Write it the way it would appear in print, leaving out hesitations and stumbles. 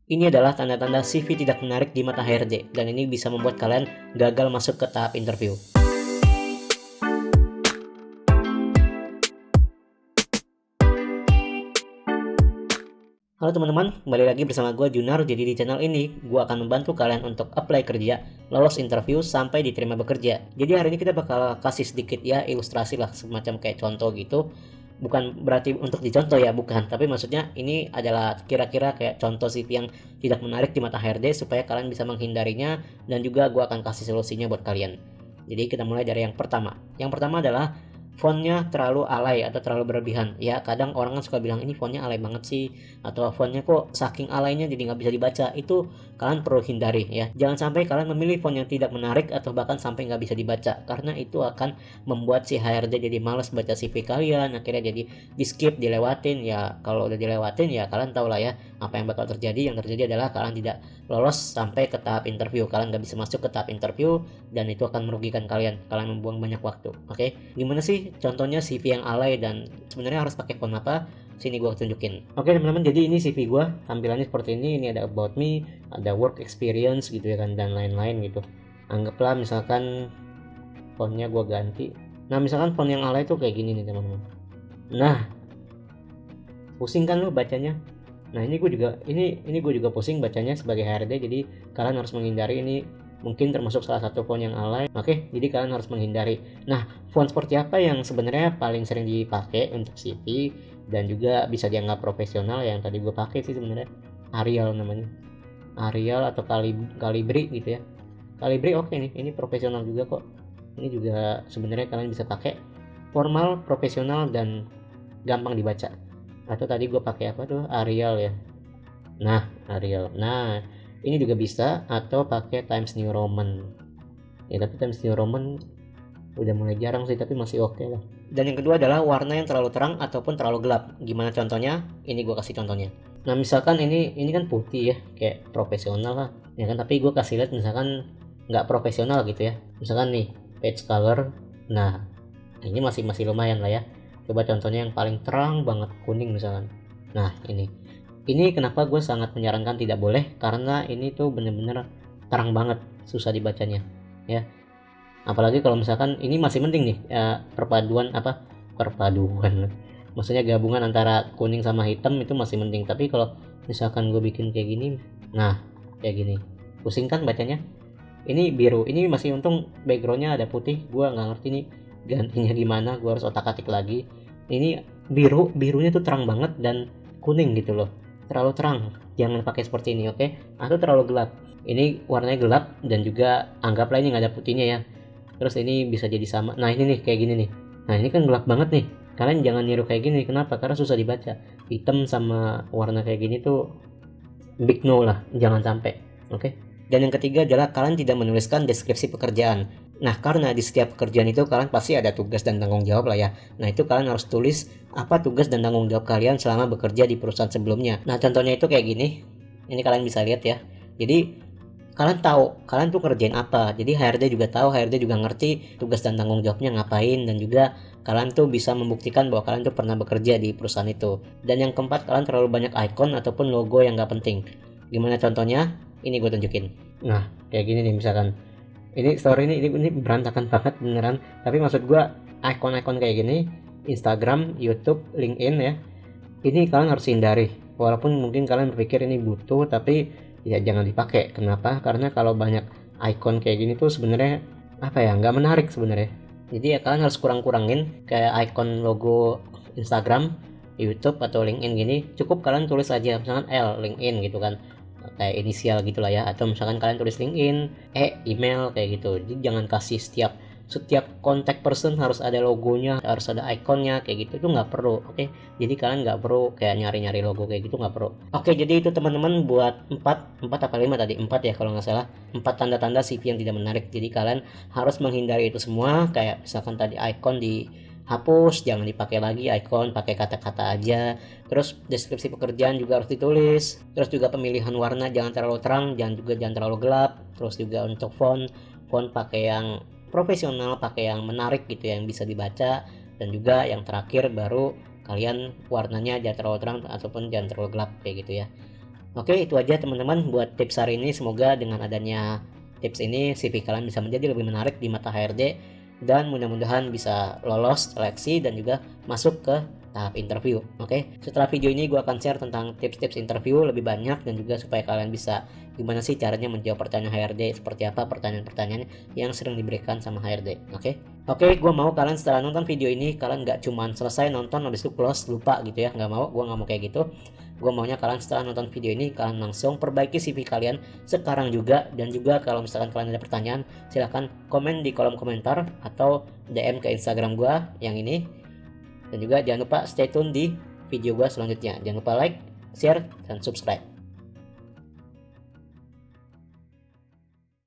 Ini adalah tanda-tanda CV tidak menarik di mata HRD, dan ini bisa membuat kalian gagal masuk ke tahap interview. Halo teman-teman, kembali lagi bersama gue Junar. Jadi di channel ini, gue akan membantu kalian untuk apply kerja, lolos interview, sampai diterima bekerja. Jadi hari ini kita bakal kasih sedikit ya ilustrasi lah, semacam kayak contoh gitu. Bukan berarti untuk dicontoh ya, bukan. Tapi maksudnya ini adalah kira-kira kayak contoh CV yang tidak menarik di mata HRD, supaya kalian bisa menghindarinya, dan juga gue akan kasih solusinya buat kalian. Jadi kita mulai dari yang pertama. Yang pertama adalah fontnya terlalu alay atau terlalu berlebihan. Ya kadang orang kan suka bilang ini fontnya alay banget sih, atau fontnya kok saking alaynya jadi nggak bisa dibaca. Itu kalian perlu hindari ya. Jangan sampai kalian memilih font yang tidak menarik atau bahkan sampai nggak bisa dibaca, karena itu akan membuat si HRD jadi males baca CV kalian, akhirnya jadi di skip, dilewatin. Ya kalau udah dilewatin ya kalian tahu lah ya apa yang bakal terjadi. Yang terjadi adalah kalian tidak lolos sampai ke tahap interview, kalian nggak bisa masuk ke tahap interview, dan itu akan merugikan kalian membuang banyak waktu. Oke, gimana sih contohnya CV yang alay dan sebenarnya harus pakai font apa? Sini gue tunjukin. Oke teman-teman, jadi ini CV gue, tampilannya seperti ini ada about me, ada work experience gitu ya kan, dan lain-lain gitu. Anggaplah misalkan fontnya gue ganti. Nah misalkan font yang alay itu kayak gini nih teman-teman. Nah, pusing kan lo bacanya. Nah ini gue juga pusing bacanya sebagai HRD. Jadi kalian harus menghindari ini, mungkin termasuk salah satu font yang alay. Oke, jadi kalian harus menghindari. Nah, font seperti apa yang sebenarnya paling sering dipakai untuk CV dan juga bisa dianggap profesional? Yang tadi gue pakai sih sebenarnya Arial namanya, Arial atau Calibri gitu ya. Calibri oke nih, ini profesional juga kok. Ini juga sebenarnya kalian bisa pakai, formal, profesional, dan gampang dibaca. Atau tadi gue pakai apa tuh, Arial ya. Nah, Arial. Nah, ini juga bisa, atau pakai Times New Roman. Ya, tapi Times New Roman udah mulai jarang sih, tapi masih oke lah. Dan yang kedua adalah warna yang terlalu terang ataupun terlalu gelap. Gimana contohnya? Ini gue kasih contohnya. Nah, misalkan ini kan putih ya, kayak profesional lah. Ya kan, tapi gue kasih lihat misalkan nggak profesional gitu ya. Misalkan nih, page color. Nah, ini masih lumayan lah ya. Coba contohnya yang paling terang banget, kuning misalkan. Nah, ini kenapa gue sangat menyarankan tidak boleh, karena ini tuh bener-bener terang banget, susah dibacanya ya. Apalagi kalau misalkan ini masih penting nih perpaduan maksudnya gabungan antara kuning sama hitam itu masih penting. Tapi kalau misalkan gue bikin kayak gini, nah kayak gini, pusing kan bacanya. Ini biru, ini masih untung backgroundnya ada putih, gue nggak ngerti nih gantinya gimana, gue harus otak-atik lagi. Ini birunya tuh terang banget dan kuning gitu loh, terlalu terang. Jangan pakai seperti ini, oke? Atau terlalu gelap, ini warnanya gelap dan juga anggaplah ini nggak ada putihnya ya. Terus ini bisa jadi sama. Nah ini nih kayak gini nih, nah ini kan gelap banget nih. Kalian jangan niru kayak gini, kenapa? Karena susah dibaca. Hitam sama warna kayak gini tuh big no lah, jangan sampai. Oke. Dan yang ketiga adalah kalian tidak menuliskan deskripsi pekerjaan. Nah, karena di setiap pekerjaan itu kalian pasti ada tugas dan tanggung jawab lah ya. Nah, itu kalian harus tulis apa tugas dan tanggung jawab kalian selama bekerja di perusahaan sebelumnya. Nah, contohnya itu kayak gini. Ini kalian bisa lihat ya. Jadi kalian tahu kalian tuh kerjain apa. Jadi HRD juga tahu, HRD juga ngerti tugas dan tanggung jawabnya ngapain, dan juga kalian tuh bisa membuktikan bahwa kalian tuh pernah bekerja di perusahaan itu. Dan yang keempat, kalian terlalu banyak icon ataupun logo yang nggak penting. Gimana contohnya? Ini gue tunjukin. Nah, kayak gini nih misalkan. Ini berantakan banget beneran. Tapi maksud gue icon-icon kayak gini, Instagram, YouTube, LinkedIn ya. Ini kalian harus hindari. Walaupun mungkin kalian berpikir ini butuh, tapi ya jangan dipakai. Kenapa? Karena kalau banyak icon kayak gini tuh sebenarnya nggak menarik sebenarnya. Jadi ya kalian harus kurang-kurangin kayak icon logo Instagram, YouTube atau LinkedIn gini. Cukup kalian tulis aja misalkan L LinkedIn gitu kan, kayak inisial gitulah ya. Atau misalkan kalian tulis LinkedIn, email kayak gitu. Jadi jangan kasih setiap contact person harus ada logonya, harus ada ikonnya kayak gitu. Itu nggak perlu, oke? Jadi kalian nggak perlu kayak nyari-nyari logo kayak gitu, nggak perlu. Oke, jadi itu teman-teman buat 4 apa 5 tadi, 4 ya kalau nggak salah, 4 tanda-tanda CV yang tidak menarik. Jadi kalian harus menghindari itu semua. Kayak misalkan tadi icon dihapus, jangan dipakai lagi icon, pakai kata-kata aja. Terus deskripsi pekerjaan juga harus ditulis. Terus juga pemilihan warna jangan terlalu terang, jangan terlalu gelap. Terus juga untuk font pakai yang profesional, pakai yang menarik gitu ya, yang bisa dibaca. Dan juga yang terakhir baru kalian warnanya jangan terlalu terang ataupun jangan terlalu gelap kayak gitu ya. Oke, itu aja teman-teman buat tips hari ini. Semoga dengan adanya tips ini CV kalian bisa menjadi lebih menarik di mata HRD dan mudah-mudahan bisa lolos seleksi dan juga masuk ke tahap interview. Oke, setelah video ini gue akan share tentang tips-tips interview lebih banyak dan juga supaya kalian bisa gimana sih caranya menjawab pertanyaan HRD, seperti apa pertanyaan-pertanyaan yang sering diberikan sama HRD. Oke, gue mau kalian setelah nonton video ini kalian nggak cuman selesai nonton habis itu close lupa gitu ya, nggak mau, gue nggak mau kayak gitu. Gue maunya kalian setelah nonton video ini kalian langsung perbaiki CV kalian sekarang juga, dan juga kalau misalkan kalian ada pertanyaan silahkan komen di kolom komentar atau DM ke Instagram gue yang ini. Dan juga jangan lupa stay tune di video gue selanjutnya. Jangan lupa like, share, dan subscribe.